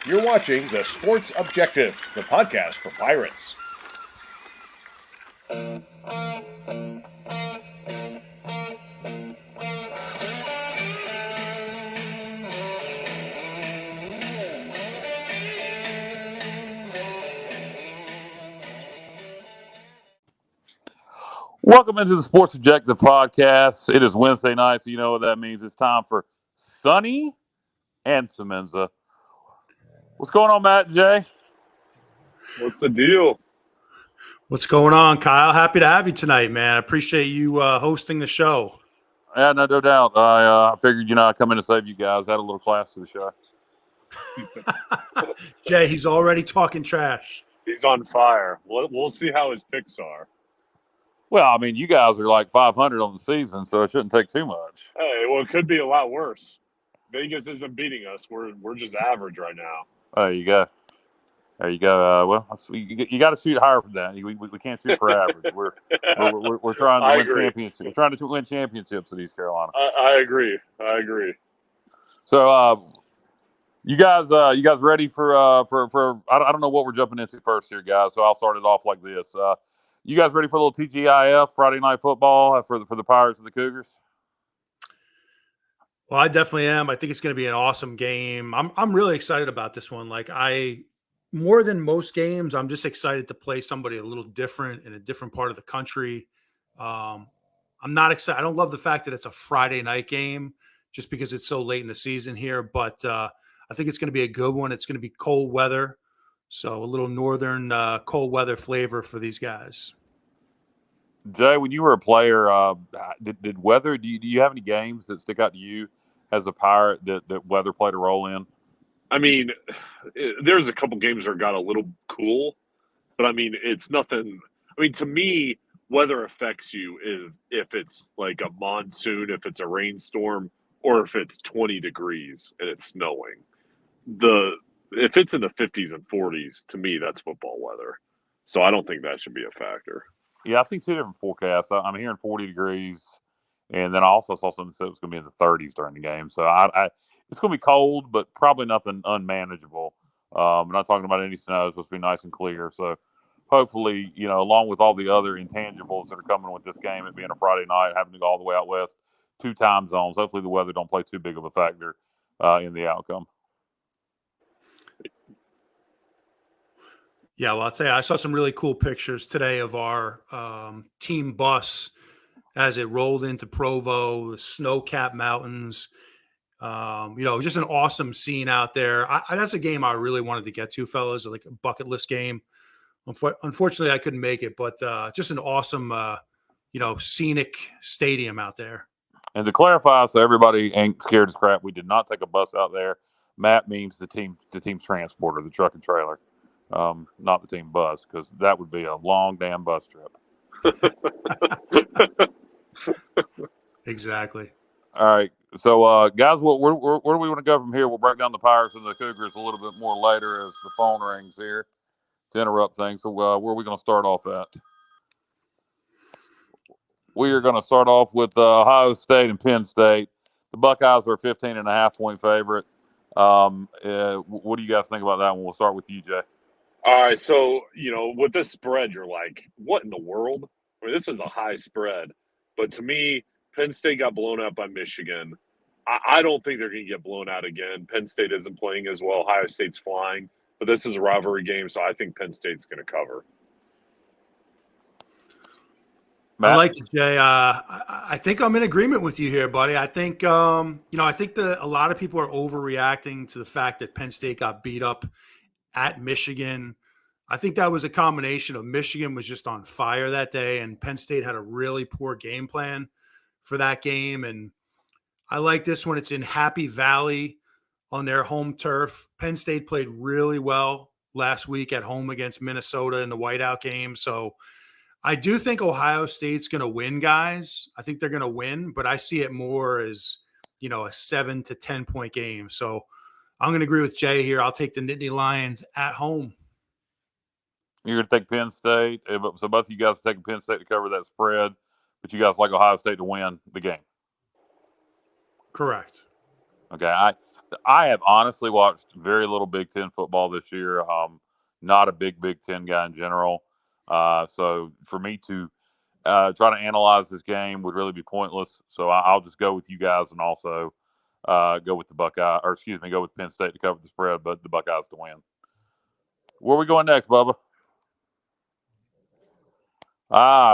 You're watching The Sports Objective, the podcast for Pirates. Welcome into the Sports Objective podcast. It is Wednesday night, so you know what that means. It's time for Sonny and Semenza. What's going on, Matt and Jay? What's the deal? What's going on, Kyle? Happy to have you tonight, man. I appreciate you hosting the show. Yeah, no doubt. I figured, I'd come in to save you guys. Add a little class to the show. Jay, he's already talking trash. He's on fire. We'll see how his picks are. Well, I mean, you guys are like 500 on the season, so it shouldn't take too much. Hey, well, it could be a lot worse. Vegas isn't beating us. We're just average right now. There you go. Well, you got to shoot higher from that. We can't shoot for average. We're trying to win championships. We're trying to win championships at East Carolina. I agree. So, you guys ready for I don't know what we're jumping into first here, guys. So I'll start it off like this. You guys ready for a little TGIF Friday Night Football for the Pirates and the Cougars? Well, I definitely am. I think it's going to be an awesome game. I'm really excited about this one. More than most games, I'm just excited to play somebody a little different in a different part of the country. I'm not excited. I don't love the fact that it's a Friday night game just because it's so late in the season here, but I think it's going to be a good one. It's going to be cold weather, so a little northern cold weather flavor for these guys. Jay, when you were a player, did weather? Do you have any games that stick out to you as a Pirate that weather played a role in? I mean, there's a couple games that got a little cool, but I mean, it's nothing. I mean, to me, weather affects you if it's like a monsoon, if it's a rainstorm, or if it's 20 degrees and it's snowing. If it's in the 50s and 40s, to me, that's football weather. So I don't think that should be a factor. Yeah, I've seen two different forecasts. I'm hearing 40 degrees, and then I also saw something that said it was going to be in the 30s during the game. So it's going to be cold, but probably nothing unmanageable. I'm not talking about any snow. It's supposed to be nice and clear. So hopefully, along with all the other intangibles that are coming with this game, it being a Friday night, having to go all the way out west, 2 time zones, hopefully the weather don't play too big of a factor in the outcome. Yeah, well, I'll tell you, I saw some really cool pictures today of our team bus as it rolled into Provo, the snow-capped mountains. Just an awesome scene out there. That's a game I really wanted to get to, fellas, like a bucket list game. Unfortunately, I couldn't make it, but just an awesome, scenic stadium out there. And to clarify, so everybody ain't scared as crap, we did not take a bus out there. Matt means the team's transporter, the truck and trailer. Not the team bus, because that would be a long damn bus trip. Exactly. All right. So, guys, where do we want to go from here? We'll break down the Pirates and the Cougars a little bit more later as the phone rings here to interrupt things. So, where are we going to start off at? We are going to start off with Ohio State and Penn State. The Buckeyes are a 15.5-point favorite. What do you guys think about that one? We'll start with you, Jay. All right, so, with this spread, you're like, what in the world? I mean, this is a high spread. But to me, Penn State got blown out by Michigan. I don't think they're going to get blown out again. Penn State isn't playing as well. Ohio State's flying. But this is a rivalry game, so I think Penn State's going to cover. Matt? I like it, Jay. I think I'm in agreement with you here, buddy. I think, I think a lot of people are overreacting to the fact that Penn State got beat up at Michigan. I think that was a combination of Michigan was just on fire that day, and Penn State had a really poor game plan for that game. And I like this one. It's in Happy Valley on their home turf. Penn State played really well last week at home against Minnesota in the whiteout game. So I do think Ohio State's going to win, guys. I think they're going to win, but I see it more as, a 7 to 10 point game. So I'm going to agree with Jay here. I'll take the Nittany Lions at home. You're going to take Penn State. So both of you guys are taking Penn State to cover that spread, but you guys like Ohio State to win the game. Correct. Okay. I have honestly watched very little Big Ten football this year. Not a big Big Ten guy in general. So for me to try to analyze this game would really be pointless. So I'll just go with you guys and also go with go with Penn State to cover the spread, but the Buckeyes to win. Where are we going next, Bubba?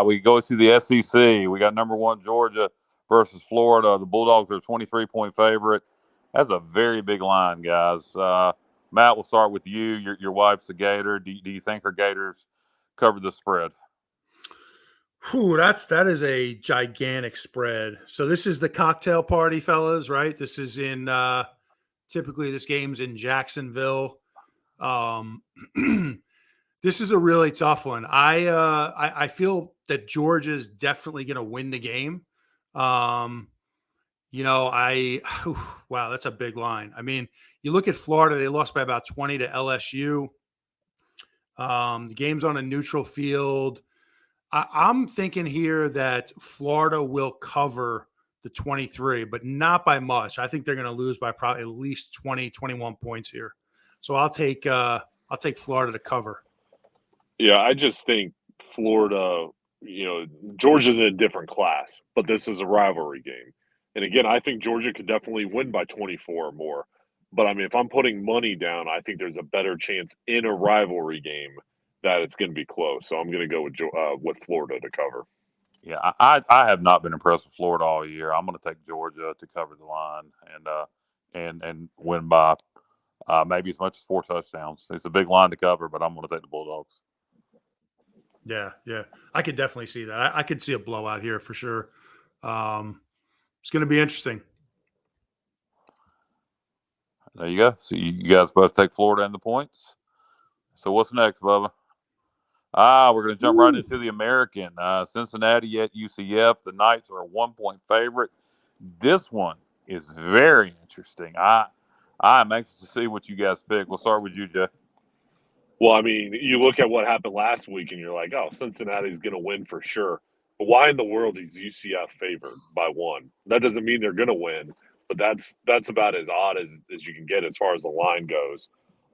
We go to the SEC. We got number 1 Georgia versus Florida. The Bulldogs are a 23-point favorite. That's a very big line, guys. Matt, we'll start with you. Your wife's a Gator. Do you think her Gators cover the spread? Whew, that is a gigantic spread. So this is the cocktail party, fellas, right? This is in typically this game's in Jacksonville. This is a really tough one. I feel that Georgia's definitely going to win the game. Wow, that's a big line. I mean, you look at Florida; they lost by about 20 to LSU. The game's on a neutral field. I'm thinking here that Florida will cover the 23, but not by much. I think they're going to lose by probably at least 20, 21 points here. So I'll take Florida to cover. Yeah, I just think Florida, Georgia's in a different class, but this is a rivalry game. And again, I think Georgia could definitely win by 24 or more. But I mean, if I'm putting money down, I think there's a better chance in a rivalry game that it's going to be close. So I'm going to go with Florida to cover. Yeah, I have not been impressed with Florida all year. I'm going to take Georgia to cover the line and win by maybe as much as 4 touchdowns. It's a big line to cover, but I'm going to take the Bulldogs. Yeah. I could definitely see that. I could see a blowout here for sure. It's going to be interesting. There you go. So you guys both take Florida and the points. So what's next, Bubba? We're going to jump right into the American. Cincinnati at UCF. The Knights are a 1-point favorite. This one is very interesting. I'm anxious to see what you guys pick. We'll start with you, Jay. Well, I mean, you look at what happened last week and you're like, oh, Cincinnati's going to win for sure. But why in the world is UCF favored by 1? That doesn't mean they're going to win, but that's about as odd as you can get as far as the line goes.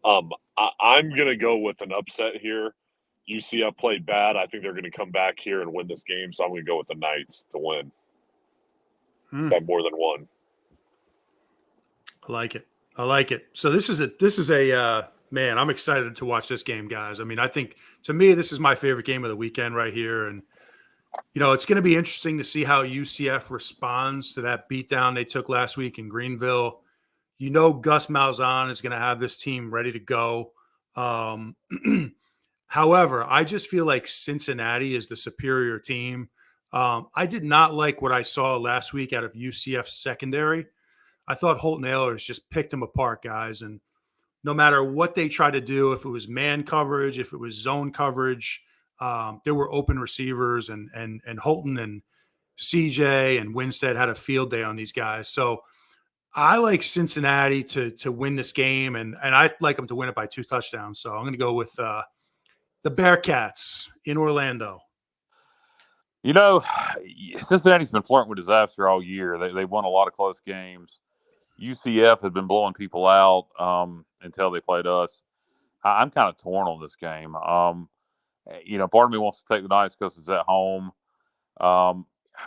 I'm going to go with an upset here. UCF played bad. I think they're going to come back here and win this game, so I'm going to go with the Knights to win by more than 1. I like it. So this is a man, I'm excited to watch this game, guys. I mean, I think to me this is my favorite game of the weekend right here, and it's going to be interesting to see how UCF responds to that beatdown they took last week in Greenville. Gus Malzahn is going to have this team ready to go. However, I just feel like Cincinnati is the superior team. I did not like what I saw last week out of UCF secondary. I thought Holton Ahlers just picked them apart, guys. And no matter what they tried to do, if it was man coverage, if it was zone coverage, there were open receivers, and Holton and CJ and Winstead had a field day on these guys. So I like Cincinnati to win this game, and I like them to win it by 2 touchdowns. So I'm going to go with the Bearcats in Orlando. Cincinnati's been flirting with disaster all year. They've won a lot of close games. UCF has been blowing people out until they played us. I'm kind of torn on this game. Part of me wants to take the Knights because it's at home. I'm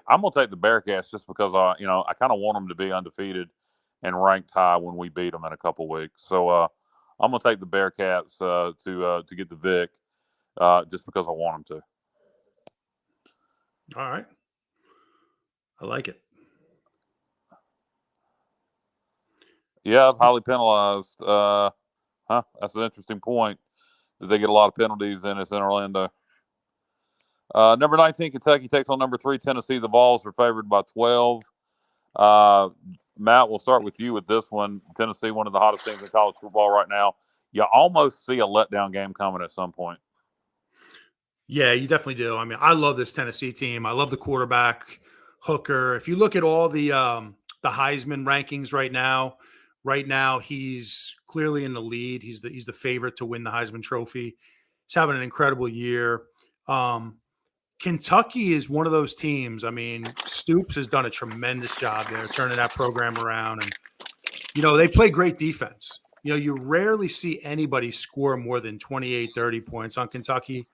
going to take the Bearcats just because I kind of want them to be undefeated and ranked high when we beat them in a couple weeks. So I'm going to take the Bearcats to get the Vic just because I want them to. All right. I like it. Yeah, highly penalized. That's an interesting point. Did they get a lot of penalties in Orlando? Number 19, Kentucky takes on number 3, Tennessee. The Vols are favored by 12. Matt, we'll start with you with this one. Tennessee, one of the hottest teams in college football right now. You almost see a letdown game coming at some point. Yeah, you definitely do. I mean, I love this Tennessee team. I love the quarterback, Hooker. If you look at all the Heisman rankings right now he's clearly in the lead. He's the favorite to win the Heisman Trophy. He's having an incredible year. Kentucky is one of those teams. I mean, Stoops has done a tremendous job there, turning that program around. And they play great defense. You rarely see anybody score more than 28, 30 points on Kentucky.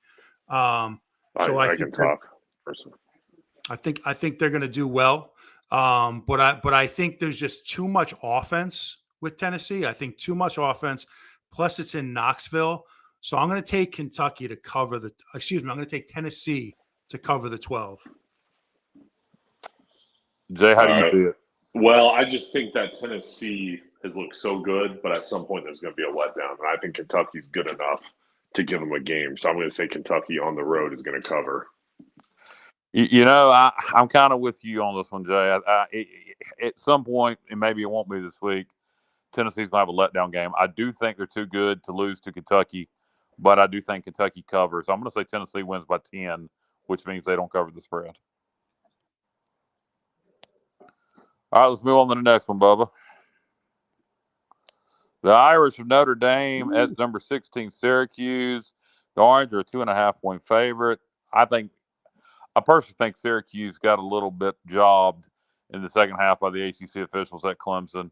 So I can talk. Personally. I think they're going to do well. But I think there's just too much offense with Tennessee. I think too much offense. Plus, it's in Knoxville. So I'm going to take Kentucky to cover I'm going to take Tennessee to cover the 12. Jay, how do you see it? Well, I just think that Tennessee has looked so good, but at some point there's going to be a letdown. And I think Kentucky's good enough to give them a game. So I'm going to say Kentucky on the road is going to cover. I'm kind of with you on this one, Jay. At some point, and maybe it won't be this week, Tennessee's going to have a letdown game. I do think they're too good to lose to Kentucky, but I do think Kentucky covers. I'm going to say Tennessee wins by 10, which means they don't cover the spread. All right, let's move on to the next one, Bubba. The Irish of Notre Dame at number 16, Syracuse. The Orange are a 2.5-point favorite. I personally think Syracuse got a little bit jobbed in the second half by the ACC officials at Clemson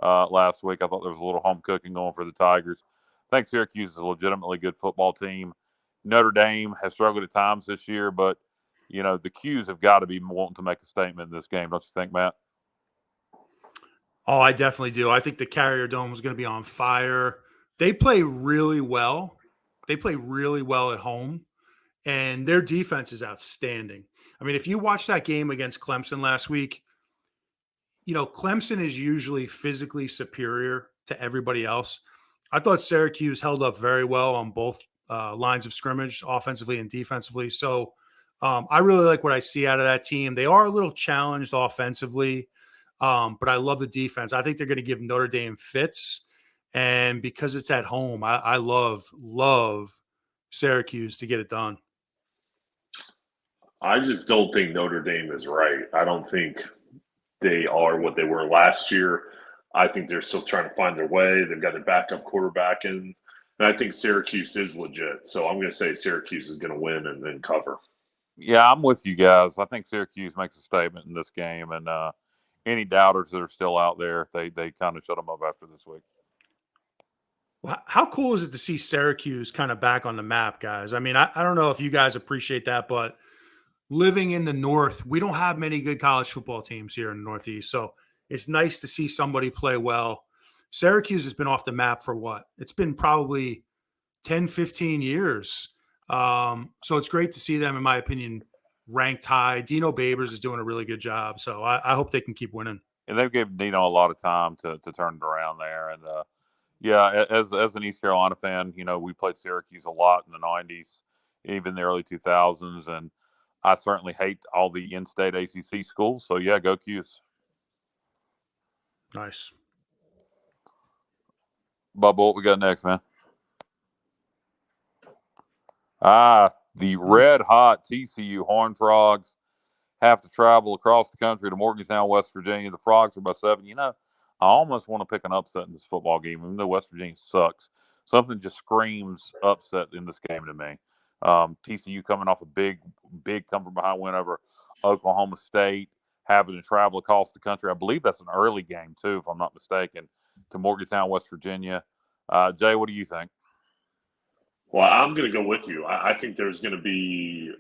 last week. I thought there was a little home cooking going for the Tigers. I think Syracuse is a legitimately good football team. Notre Dame has struggled at times this year, but, the Qs have got to be wanting to make a statement in this game, don't you think, Matt? Oh, I definitely do. I think the Carrier Dome is going to be on fire. They play really well. They play really well at home, and their defense is outstanding. I mean, if you watch that game against Clemson last week, Clemson is usually physically superior to everybody else. I thought Syracuse held up very well on both lines of scrimmage, offensively and defensively. So I really like what I see out of that team. They are a little challenged offensively. But I love the defense. I think they're going to give Notre Dame fits. And because it's at home, I love Syracuse to get it done. I just don't think Notre Dame is right. I don't think they are what they were last year. I think they're still trying to find their way. They've got their backup quarterback in. And I think Syracuse is legit. So I'm going to say Syracuse is going to win and then cover. Yeah, I'm with you guys. I think Syracuse makes a statement in this game. And, any doubters that are still out there, they kind of shut them up after this week. Well, how cool is it to see Syracuse kind of back on the map, guys? I mean, I don't know if you guys appreciate that, but living in the North, we don't have many good college football teams here in the Northeast. So it's nice to see somebody play well. Syracuse has been off the map for what? It's been probably 10, 15 years. So it's great to see them, in my opinion, ranked high. Dino Babers is doing a really good job. So I hope they can keep winning. And they've given Dino a lot of time to turn it around there. And, as an East Carolina fan, we played Syracuse a lot in the 90s, even the early 2000s. And I certainly hate all the in-state ACC schools. So, yeah, go Qs. Nice. Bubba, what we got next, man? The red-hot TCU Horned Frogs have to travel across the country to Morgantown, West Virginia. The Frogs are by 7. I almost want to pick an upset in this football game, even though West Virginia sucks. Something just screams upset in this game to me. TCU coming off a big come from behind win over Oklahoma State, having to travel across the country. I believe that's an early game, too, if I'm not mistaken, to Morgantown, West Virginia. Jay, what do you think? Well, I'm going to go with you. I think there's going to be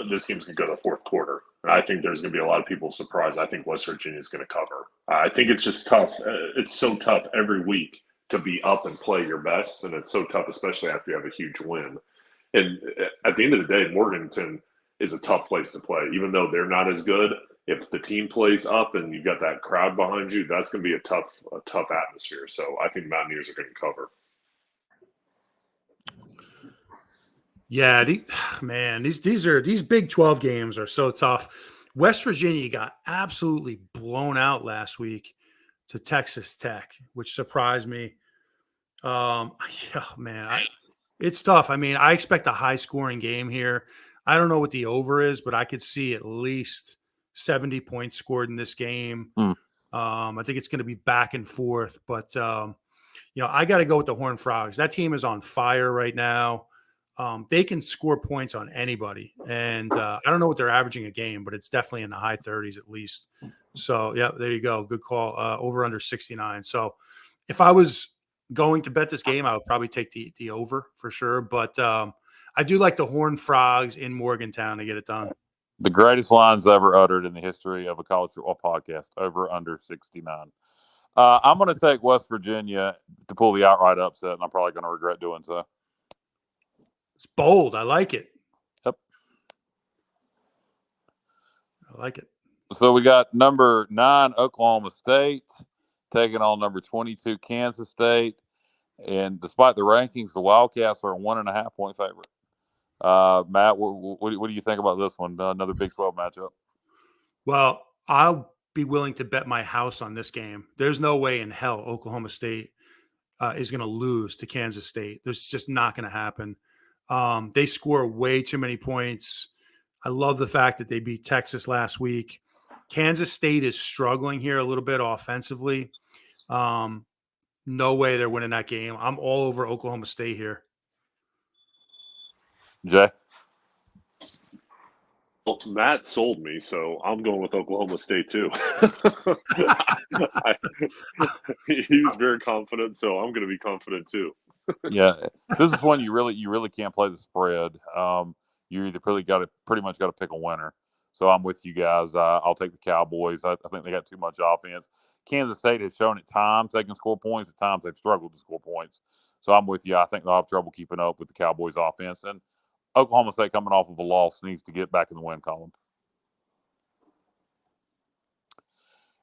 this game's going to go to the fourth quarter. And I think there's going to be a lot of people surprised. I think West Virginia is going to cover. I think it's just tough. It's so tough every week to be up and play your best. And it's so tough, especially after you have a huge win. And at the end of the day, Morganton is a tough place to play. Even though they're not as good, if the team plays up and you've got that crowd behind you, that's going to be a tough atmosphere. So I think Mountaineers are going to cover. Yeah, these Big 12 games are so tough. West Virginia got absolutely blown out last week to Texas Tech, which surprised me. It's tough. I mean, I expect a high-scoring game here. I don't know what the over is, but I could see at least 70 points scored in this game. I think it's going to be back and forth, but I got to go with the Horned Frogs. That team is on fire right now. they can score points on anybody. And I don't know what they're averaging a game, but it's definitely in the high 30s at least. So, yeah, there you go. Good call. Over under 69. So if I was going to bet this game, I would probably take the over for sure. But I do like the Horned Frogs in Morgantown to get it done. The greatest lines ever uttered in the history of a college football podcast, over under 69. I'm going to take West Virginia to pull the outright upset, and I'm probably going to regret doing so. It's bold. I like it. Yep. I like it. So we got number 9, Oklahoma State, taking on number 22, Kansas State. And despite the rankings, the Wildcats are a 1.5 point favorite. Matt, what do you think about this one? Another Big 12 matchup. Well, I'll be willing to bet my house on this game. There's no way in hell Oklahoma State is going to lose to Kansas State. There's just not going to happen. They score way too many points. I love the fact that they beat Texas last week. Kansas State is struggling here a little bit offensively. No way they're winning that game. I'm all over Oklahoma State here. Jay? Well, Matt sold me, so I'm going with Oklahoma State too. He was very confident, so I'm going to be confident too. Yeah, this is one you really can't play the spread. You either pretty much got to pick a winner. So I'm with you guys. I'll take the Cowboys. I think they got too much offense. Kansas State has shown at times they can score points. At times they've struggled to score points. So I'm with you. I think they'll have trouble keeping up with the Cowboys offense. And Oklahoma State, coming off of a loss, needs to get back in the win column.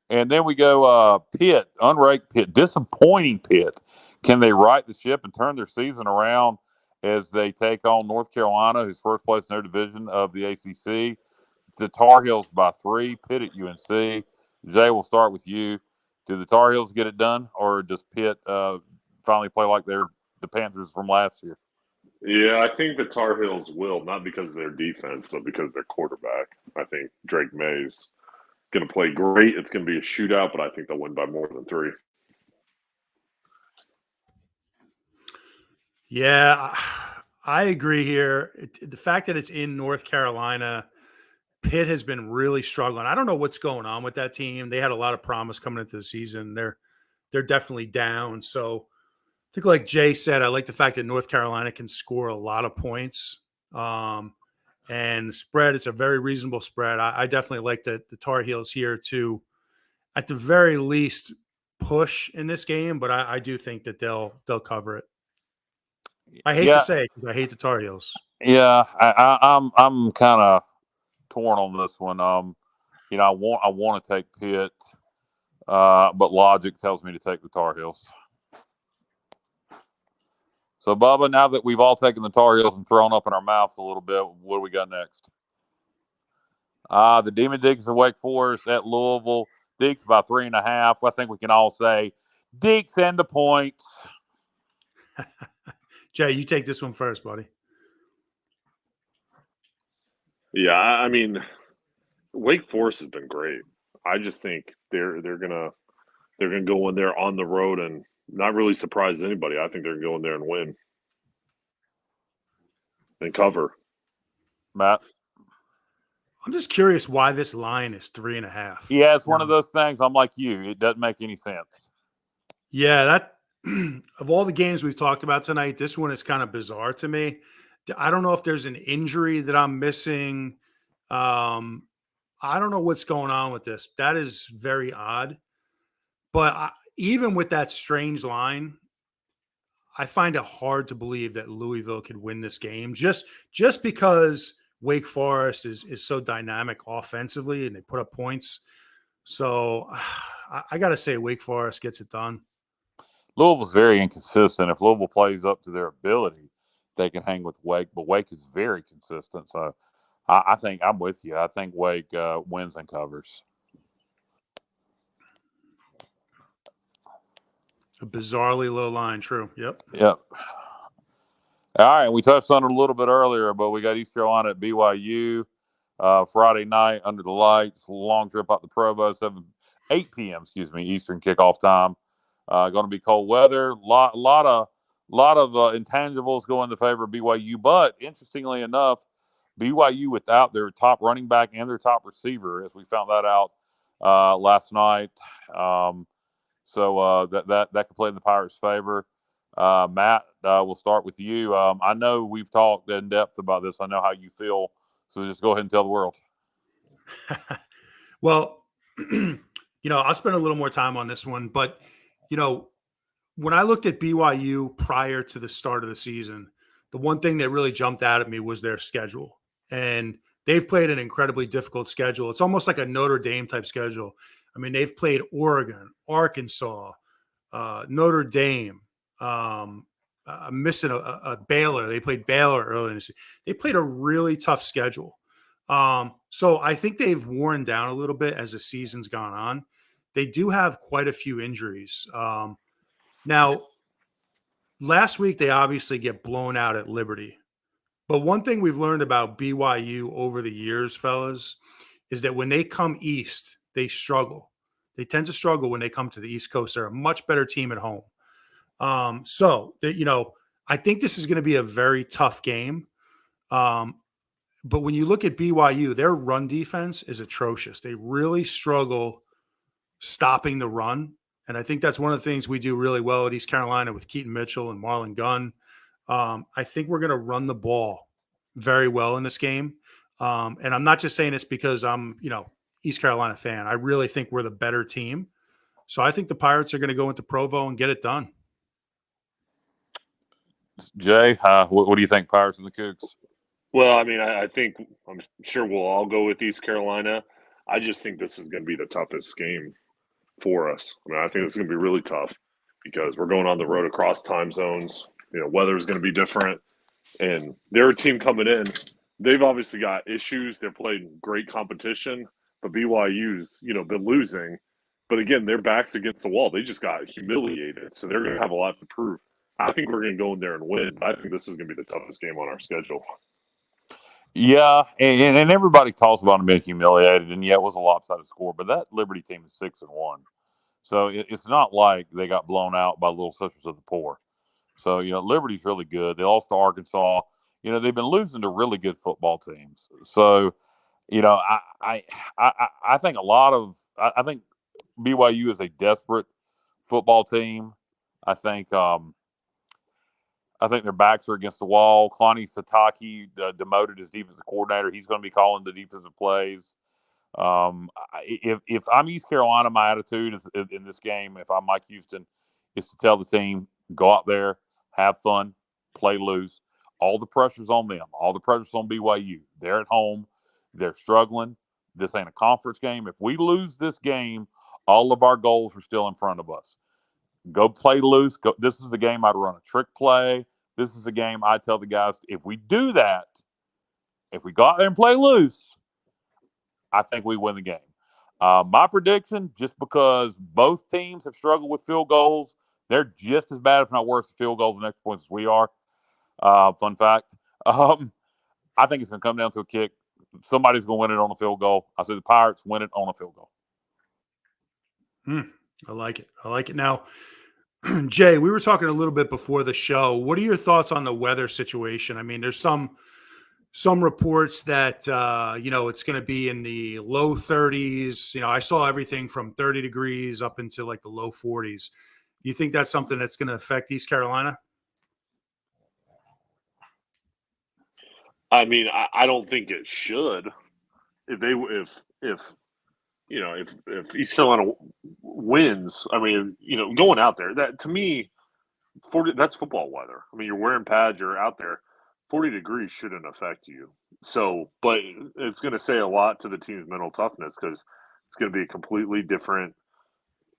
And then we go Pitt, unranked Pitt, disappointing Pitt. Can they right the ship and turn their season around as they take on North Carolina, who's first place in their division of the ACC? The Tar Heels by 3, Pitt at UNC. Jay, we'll start with you. Do the Tar Heels get it done, or does Pitt finally play like they're the Panthers from last year? Yeah, I think the Tar Heels will, not because of their defense, but because their quarterback. I think Drake May's going to play great. It's going to be a shootout, but I think they'll win by more than 3. Yeah, I agree here. The fact that it's in North Carolina, Pitt has been really struggling. I don't know what's going on with that team. They had a lot of promise coming into the season. They're definitely down. So I think, like Jay said, I like the fact that North Carolina can score a lot of points. And the spread, it's a very reasonable spread. I definitely like the Tar Heels here to, at the very least, push in this game. But I do think that they'll cover it. I hate to say it because I hate the Tar Heels. Yeah, I'm kind of torn on this one. I want to take Pitt, but logic tells me to take the Tar Heels. So, Bubba, now that we've all taken the Tar Heels and thrown up in our mouths a little bit, what do we got next? The Demon Deacons of Wake Forest at Louisville. Deeks by 3.5. I think we can all say Deeks and the points. Jay, you take this one first, buddy. Yeah, I mean, Wake Forest has been great. I just think they're gonna go in there on the road and not really surprise anybody. I think they're going there and win and cover. Matt? I'm just curious why this line is 3.5. Yeah, it's one of those things. I'm like you. It doesn't make any sense. Yeah, that of all the games we've talked about tonight, this one is kind of bizarre to me. I don't know if there's an injury that I'm missing. I don't know what's going on with this. That is very odd. But even with that strange line, I find it hard to believe that Louisville could win this game just because Wake Forest is so dynamic offensively and they put up points. So I got to say Wake Forest gets it done. Louisville's very inconsistent. If Louisville plays up to their ability, they can hang with Wake, but Wake is very consistent. So I think I'm with you. I think Wake wins and covers. A bizarrely low line, true. Yep. All right, we touched on it a little bit earlier, but we got East Carolina at BYU Friday night under the lights. Long trip out to Provo, 8 p.m. Eastern kickoff time. Going to be cold weather. Lot intangibles go in the favor of BYU. But interestingly enough, BYU without their top running back and their top receiver, as we found that out last night. So that could play in the Pirates' favor. Matt, we'll start with you. I know we've talked in depth about this. I know how you feel. So just go ahead and tell the world. Well, I'll spend a little more time on this one, but when I looked at BYU prior to the start of the season, the one thing that really jumped out at me was their schedule. And they've played an incredibly difficult schedule. It's almost like a Notre Dame type schedule. I mean, they've played Oregon, Arkansas, Notre Dame, missing a Baylor. They played Baylor early in the season. They played a really tough schedule. So I think they've worn down a little bit as the season's gone on. They do have quite a few injuries. Now, last week they obviously get blown out at Liberty. But one thing we've learned about BYU over the years, fellas, is that when they come east, they struggle. They tend to struggle when they come to the East Coast. They're a much better team at home. I think this is going to be a very tough game. But when you look at BYU, their run defense is atrocious. They really struggle stopping the run. And I think that's one of the things we do really well at East Carolina with Keaton Mitchell and Marlon Gunn. I think we're going to run the ball very well in this game. And I'm not just saying this because I'm, East Carolina fan. I really think we're the better team. So I think the Pirates are going to go into Provo and get it done. Jay, what do you think, Pirates and the Cougs? Well, I mean, I'm sure we'll all go with East Carolina. I just think this is going to be the toughest game for us. I mean, I think this is going to be really tough because we're going on the road across time zones. Weather is going to be different. And they're a team coming in. They've obviously got issues. They're playing great competition. But BYU's, been losing. But again, their back's against the wall. They just got humiliated. So they're going to have a lot to prove. I think we're going to go in there and win. I think this is going to be the toughest game on our schedule. Yeah, and everybody talks about them being humiliated, and it was a lopsided score. But that Liberty team is 6-1. So it's not like they got blown out by Little Sisters of the Poor. So, Liberty's really good. They lost to Arkansas. They've been losing to really good football teams. So, I think I think BYU is a desperate football team. I think their backs are against the wall. Kalani Sitake demoted as defensive coordinator. He's going to be calling the defensive plays. If I'm East Carolina, my attitude is, in this game, if I'm Mike Houston, is to tell the team, go out there, have fun, play loose. All the pressure's on them. All the pressure's on BYU. They're at home. They're struggling. This ain't a conference game. If we lose this game, all of our goals are still in front of us. Go play loose. This is the game I'd run a trick play. This is the game I tell the guys, if we do that, if we go out there and play loose, I think we win the game. My prediction, just because both teams have struggled with field goals, they're just as bad, if not worse, at field goals and extra points as we are. Fun fact. I think it's going to come down to a kick. Somebody's going to win it on a field goal. I say the Pirates win it on a field goal. I like it. Now, Jay, we were talking a little bit before the show. What are your thoughts on the weather situation? I mean, there's some reports that, it's going to be in the low 30s. I saw everything from 30 degrees up into like the low 40s. Do you think that's something that's going to affect East Carolina? I mean, I don't think it should. If East Carolina wins, I mean, going out there, that to me, that's football weather. I mean, you're wearing pads, you're out there. 40 degrees shouldn't affect you. So, but it's going to say a lot to the team's mental toughness because it's going to be a completely different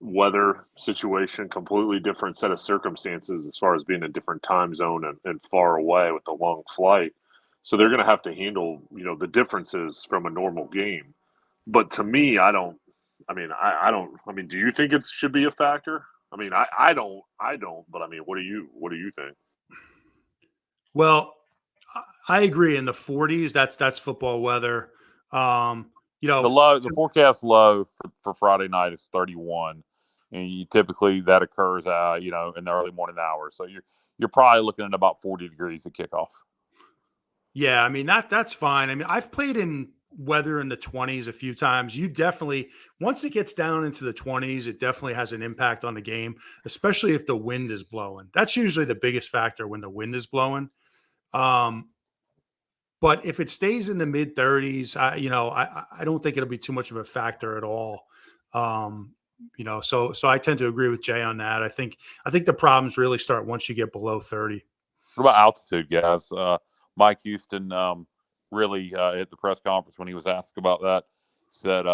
weather situation, completely different set of circumstances as far as being a different time zone and far away with a long flight. So they're going to have to handle, the differences from a normal game. But to me, I don't. Do you think it should be a factor? I mean, I don't. But I mean, what do you think? Well, I agree. In the 40s, that's football weather. The forecast low for Friday night is 31, and typically that occurs, in the early morning hours. So you're probably looking at about 40 degrees at kickoff. Yeah, I mean that's fine. I mean, I've played in weather in the 20s a few times. You definitely, once it gets down into the 20s, it definitely has an impact on the game, especially if the wind is blowing. That's usually the biggest factor when the wind is blowing. Um, but if it stays in the mid 30s, I don't think it'll be too much of a factor at all. Um, so I tend to agree with Jay on that. I think the problems really start once you get below 30. What about altitude, guys? Mike Houston really at the press conference when he was asked about that said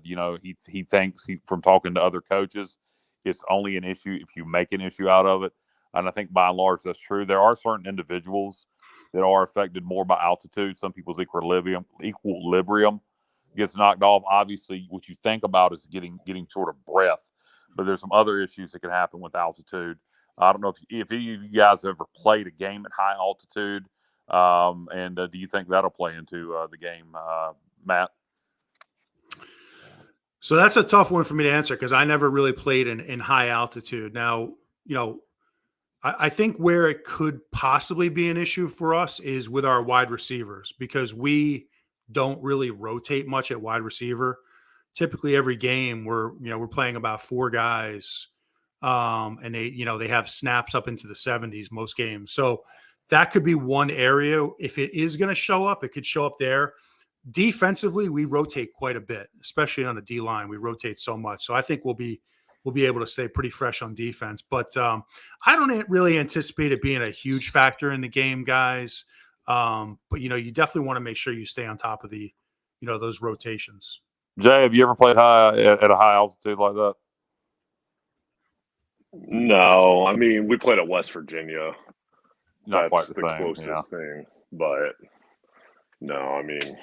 he thinks from talking to other coaches, it's only an issue if you make an issue out of it, and I think by and large that's true. There are certain individuals that are affected more by altitude. Some people's equilibrium gets knocked off. Obviously, what you think about is getting sort of breath, but there's some other issues that can happen with altitude. I don't know if any of you guys have ever played a game at high altitude, and do you think that'll play into the game, Matt? So that's a tough one for me to answer because I never really played in high altitude. Now, I think where it could possibly be an issue for us is with our wide receivers because we don't really rotate much at wide receiver. Typically, every game we're playing about four guys, and they have snaps up into the 70s most games. So that could be one area. If it is going to show up, it could show up there. Defensively, we rotate quite a bit, especially on the D line. We rotate so much, so I think we'll be able to stay pretty fresh on defense. But I don't really anticipate it being a huge factor in the game, guys. But you definitely want to make sure you stay on top of those rotations. Jay, have you ever played high at a high altitude like that? No, I mean we played at West Virginia. Not quite the same, closest thing, but no, I mean,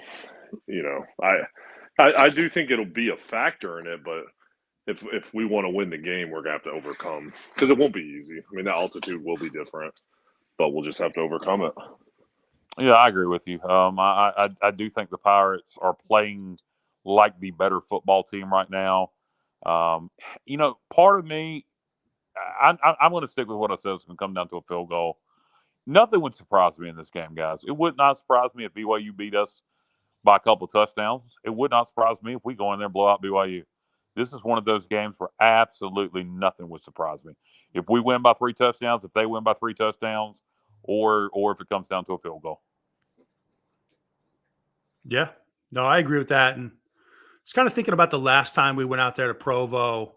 I do think it'll be a factor in it, but if we want to win the game, we're gonna have to overcome because it won't be easy. I mean, the altitude will be different, but we'll just have to overcome it. Yeah, I agree with you. I do think the Pirates are playing like the better football team right now. Part of me, I'm going to stick with what I said. It's going to come down to a field goal. Nothing would surprise me in this game, guys. It would not surprise me if BYU beat us by a couple of touchdowns. It would not surprise me if we go in there and blow out BYU. This is one of those games where absolutely nothing would surprise me. If we win by 3 touchdowns, if they win by 3 touchdowns, or if it comes down to a field goal. Yeah, no, I agree with that. And it's kind of thinking about the last time we went out there to Provo.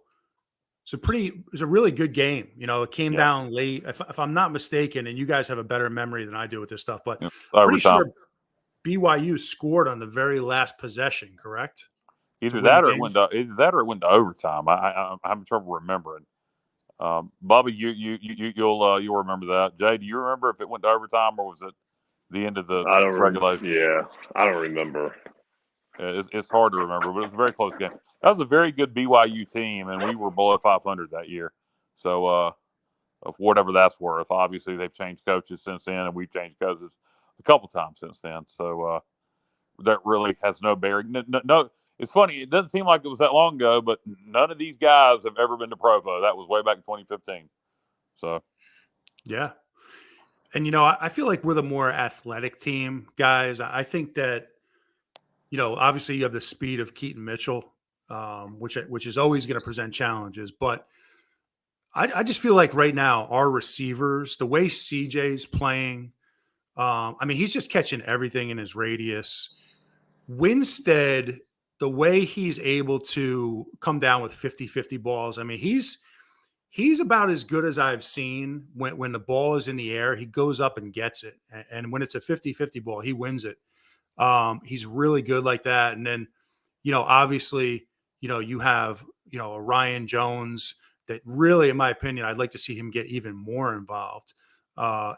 It was a really good game. It came down late. If I'm not mistaken, and you guys have a better memory than I do with this stuff, but pretty sure BYU scored on the very last possession, correct? Either that or it went to overtime. I'm having trouble remembering. Bubby, you'll remember that. Jay, do you remember if it went to overtime or was it the end of the regulation? I don't remember. It's hard to remember, but it was a very close game. That was a very good BYU team, and we were below 500 that year. So, of whatever that's worth, obviously they've changed coaches since then, and we've changed coaches a couple times since then. So that really has no bearing. No, it's funny. It doesn't seem like it was that long ago, but none of these guys have ever been to Provo. That was way back in 2015. So, yeah. And, I feel like we're the more athletic team, guys. I think that, obviously you have the speed of Keaton Mitchell, which is always going to present challenges. But I just feel like right now our receivers, the way CJ's playing, he's just catching everything in his radius. Winstead, the way he's able to come down with 50-50 balls, he's about as good as I've seen when the ball is in the air. He goes up and gets it. And when it's a 50-50 ball, he wins it. He's really good like that. And then, obviously, you have, a Ryan Jones that really, in my opinion, I'd like to see him get even more involved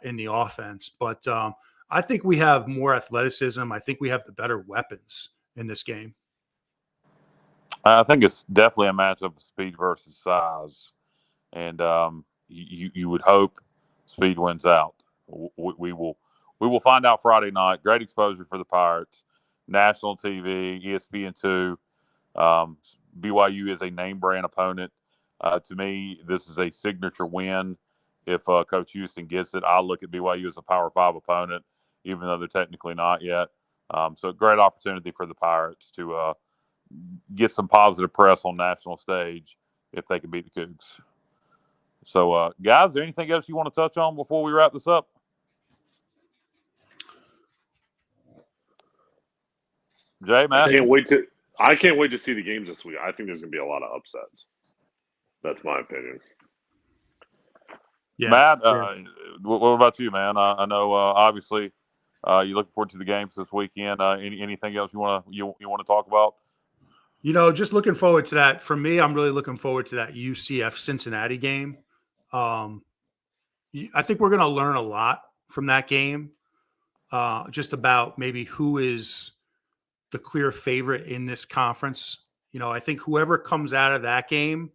in the offense. But I think we have more athleticism. I think we have the better weapons in this game. I think it's definitely a matchup of speed versus size. And you would hope speed wins out. We will find out Friday night. Great exposure for the Pirates. National TV, ESPN2. BYU is a name brand opponent. To me, this is a signature win. if Coach Houston gets it. I look at BYU as a Power 5 opponent, even though they're technically not yet. So great opportunity for the Pirates to get some positive press on national stage if they can beat the Cougs. So, guys, is there anything else you want to touch on before we wrap this up? Jay, Matt? I can't wait to see the games this week. I think there's going to be a lot of upsets. That's my opinion. Yeah. Matt, what about you, man? I know, obviously, you're looking forward to the games this weekend. Anything else you want to talk about? Just looking forward to that. For me, I'm really looking forward to that UCF Cincinnati game. I think we're going to learn a lot from that game, just about maybe who is the clear favorite in this conference. I think whoever comes out of that game,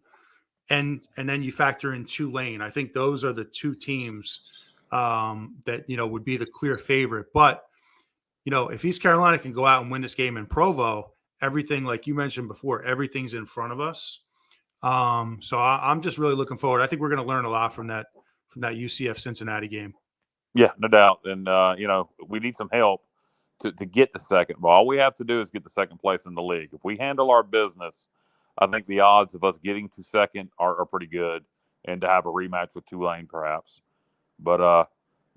and then you factor in Tulane, I think those are the two teams that would be the clear favorite. But if East Carolina can go out and win this game in Provo, everything, like you mentioned before, everything's in front of us. So I'm just really looking forward. I think we're going to learn a lot from that UCF Cincinnati game. Yeah, no doubt. And we need some help to get the second. But all we have to do is get the second place in the league. If we handle our business, I think the odds of us getting to second are pretty good, and to have a rematch with Tulane perhaps. But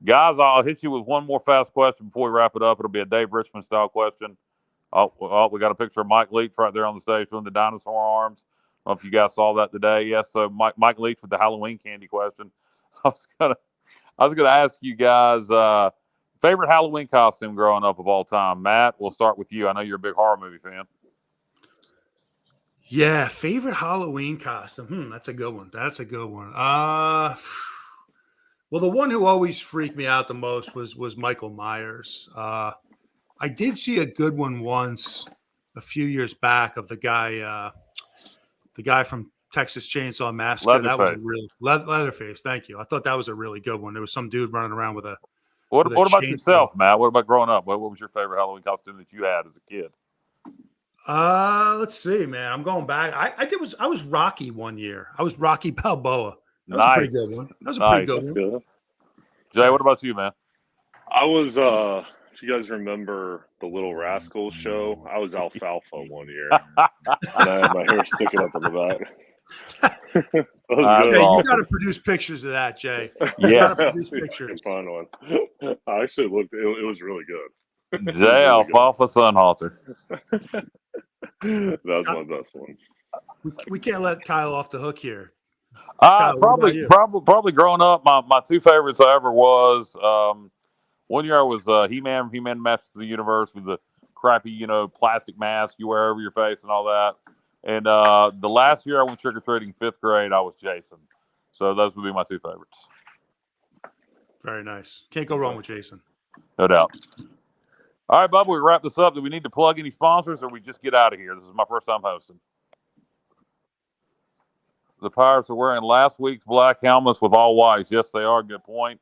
guys, I'll hit you with one more fast question before we wrap it up. It'll be a Dave Richmond style question. Oh, we got a picture of Mike Leach right there on the stage doing the dinosaur arms. I don't know if you guys saw that today. Yes, so Mike Leach with the Halloween candy question. I was gonna ask you guys favorite Halloween costume growing up of all time. Matt, we'll start with you. I know you're a big horror movie fan. Yeah, favorite Halloween costume. That's a good one. Well, the one who always freaked me out the most was Michael Myers. I did see a good one once a few years back of the guy from Texas Chainsaw Massacre. That was a real Leatherface. Thank you. I thought that was a really good one. There was some dude running around with a. What about yourself, Matt? What about growing up? What was your favorite Halloween costume that you had as a kid? Let's see, man. I'm going back. I was Rocky one year. I was Rocky Balboa. That was a pretty good one. That was a pretty good one. Jay, what about you, man? I was if you guys remember the Little Rascals show, I was Alfalfa one year. And I had my hair sticking up in the back. Jay, you got to produce pictures of that, Jay. Yeah, you got to produce pictures. Fun one. I actually looked. It was really good. Jay Alfalfa Sonnhalter. That was my best one. We can't let Kyle off the hook here. Probably growing up, my two favorites I ever was. One year I was He-Man Masters of the Universe with the crappy, plastic mask you wear over your face and all that. And the last year I went trick-or-treating, 5th grade, I was Jason. So those would be my two favorites. Very nice. Can't go wrong with Jason. No doubt. All right, Bubba, we wrap this up. Do we need to plug any sponsors, or we just get out of here? This is my first time hosting. The Pirates are wearing last week's black helmets with all whites. Yes, they are. Good point.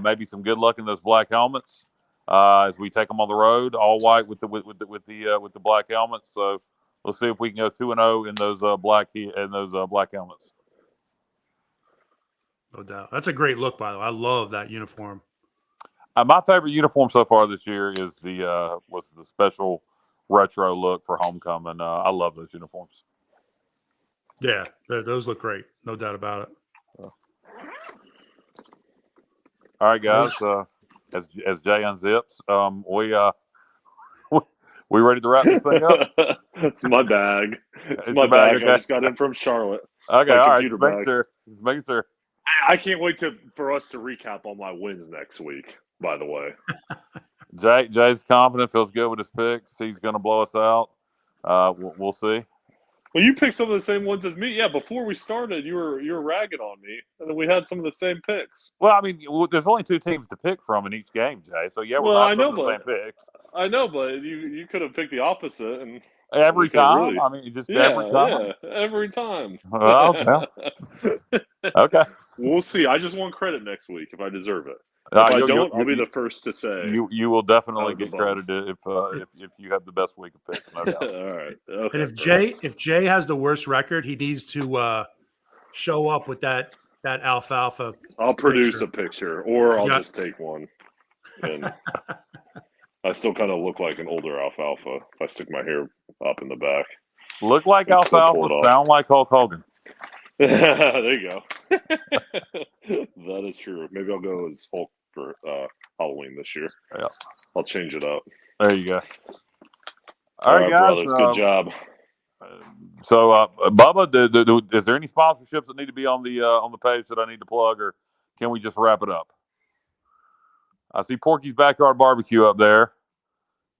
Maybe some good luck in those black helmets as we take them on the road, all white with the black helmets. So let's see if we can go 2-0 in those black helmets. No doubt. That's a great look, by the way. I love that uniform. My favorite uniform so far this year is the special retro look for homecoming. I love those uniforms. Yeah, those look great. No doubt about it. All right, guys. As Jay unzips, we ready to wrap this thing up? It's my bag. It's my bag. Okay. I just got in from Charlotte. Okay, all right. Just making sure. I can't wait for us to recap all my wins next week. By the way, Jay's confident, feels good with his picks. He's going to blow us out. We'll see. Well, you picked some of the same ones as me. Yeah, before we started, you were ragging on me, and then we had some of the same picks. Well, I mean, there's only 2 teams to pick from in each game, Jay. So yeah, we're not the same picks. I know, but you could have picked the opposite, and every time. Really, I mean, every time. Yeah, every time. Okay. We'll see. I just want credit next week if I deserve it. If I don't, I'll be the first to say. You will definitely get credited if you have the best week of picks, no doubt. All right. Okay, and if Jay has the worst record, he needs to show up with that that alfalfa. I'll produce a picture, or I'll just take one. And I still kind of look like an older alfalfa if I stick my hair up in the back. Look like alfalfa, sound like Hulk Hogan. There you go. That is true. Maybe I'll go as Hulk for Halloween this year. Yeah, I'll change it up. There you go. All right, guys. Brothers, good job. So, Bubba, is there any sponsorships that need to be on the page that I need to plug, or can we just wrap it up? I see Porky's Backyard Barbecue up there.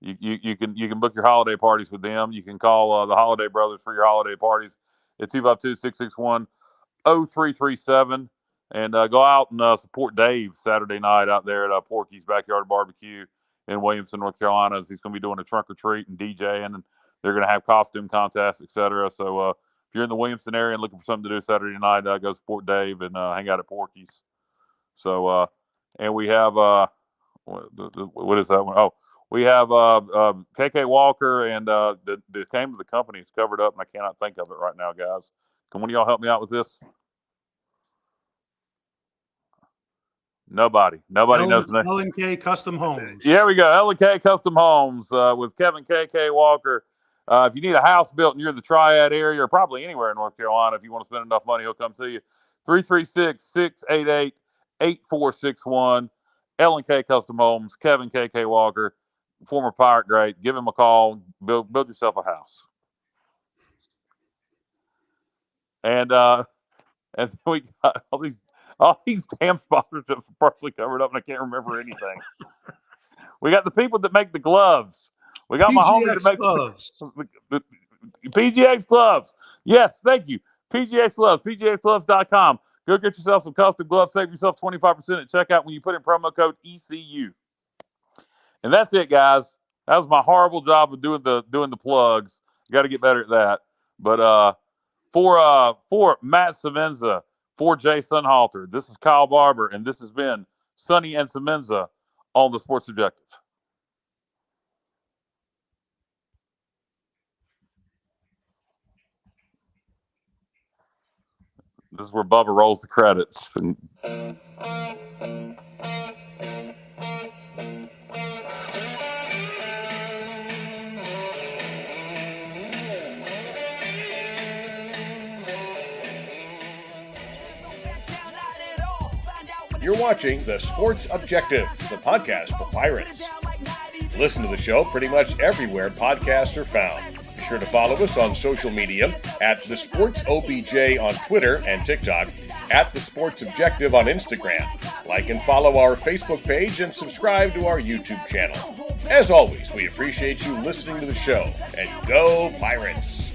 You can book your holiday parties with them. You can call the Holiday Brothers for your holiday parties at 252-661-0337. And go out and support Dave Saturday night out there at Porky's Backyard Barbecue in Williamson, North Carolina. He's going to be doing a trunk or treat and DJing, and they're going to have costume contests, etc. So if you're in the Williamson area and looking for something to do Saturday night, go support Dave and hang out at Porky's. So and we have what is that one? Oh, we have KK Walker, and the name of the company is covered up, and I cannot think of it right now, guys. Can one of y'all help me out with this? Nobody knows the name. LNK Custom Homes. Yeah, we go. LNK Custom Homes with Kevin KK Walker. If you need a house built and you're in the Triad area or probably anywhere in North Carolina, if you want to spend enough money, he'll come to you. 336-688-8461. LNK Custom Homes, Kevin KK Walker, former Pirate great. Give him a call. Build yourself a house. And we got all these damn sponsorships are partially covered up, and I can't remember anything. We got the people that make the gloves. We got my homie that makes gloves. The PGX gloves. Yes, thank you. PGX gloves, pgxgloves.com. Go get yourself some custom gloves. Save yourself 25% at checkout when you put in promo code ECU. And that's it, guys. That was my horrible job of doing the plugs. Got to get better at that. But for Matt Semenza, for Jay Sonnhalter, this is Kyle Barber, and this has been Sonny and Semenza on the Sports Objective. This is where Bubba rolls the credits. You're watching The Sports Objective, the podcast for Pirates. Listen to the show pretty much everywhere podcasts are found. Be sure to follow us on social media at The Sports OBJ on Twitter and TikTok, at The Sports Objective on Instagram. Like and follow our Facebook page and subscribe to our YouTube channel. As always, we appreciate you listening to the show. And go Pirates!